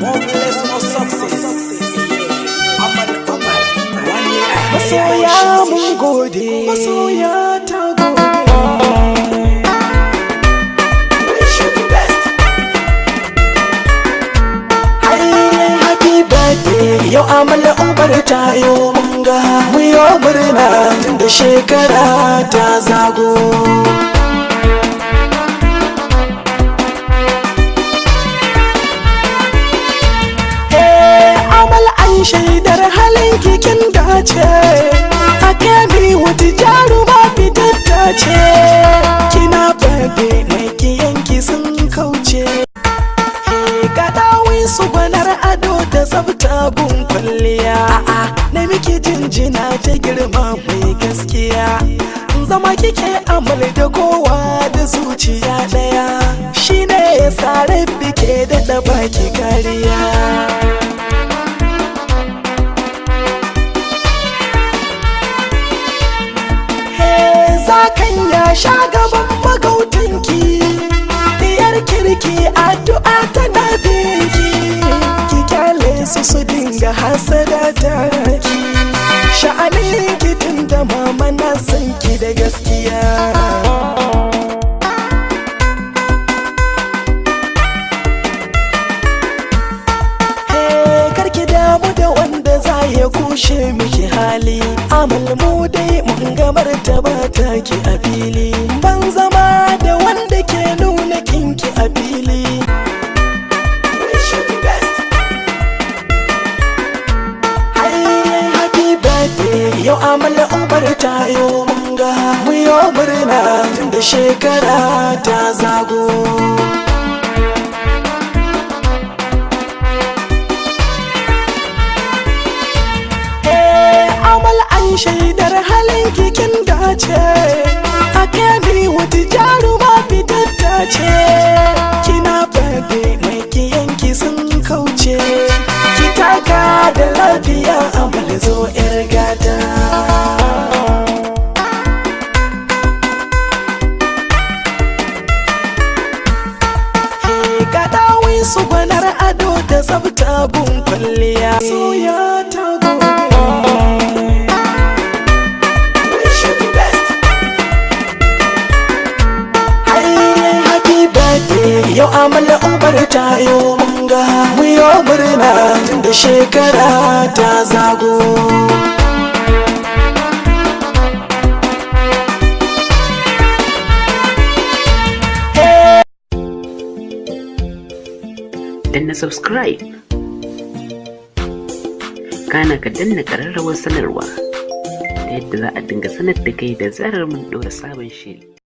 more bless, more success. Amal, Umar, one year. Masoya mun gode, masoya ta gode. Wish you the best. Happy birthday, yau Amal Umar ta yo munga. Mu yo murna tunda shekara ta zago. Shaidar halin kikin dace a kemi wata jaruma fitatta ce, kina faɗe mai kiyanki sun kauce. Ga ɗawin su gwanar ado da tsafta gun kwalliya, na miki jinjina ta girma mai gaskiya. Zama kike amal da kowa da zuciya ɗaya, shine ya sa rabbi ke daɗa baki kariya. Zakan ya sha gaban magautanki, diyar kirki addu'a tana binki, ki kyale su dinga hasada taraki, sha'anin ki tunda mama na san ki da gaskiya. Karki damu da wanda za ya kushe miki hali, amal mu dai mun ga martaba taki a fili, ban zama da wanda ke nuna kinki a fili. Wish you the best. Happy birthday, yau Amal Umar ta yo munga. Mu yo murna tunda shekara ta zago. Shaidar halin kikin dace a kemi wata jaruma fitatta ce, kina faɗe mai kiyanki sun kauce, ki taka da lafiya amal zo yar gata. Ga ɗawin su gwanar ado da tsafta gun kwalliya, soya ta gode. Yau Amal Umar ta yo munga. Mu yo murna tunda shekara ta zago. Danna subscribe, kana ka danna ƙararrawar sanarwa ta yadda za a dinga sanar da kai da zarar mun ɗora sabon shiri.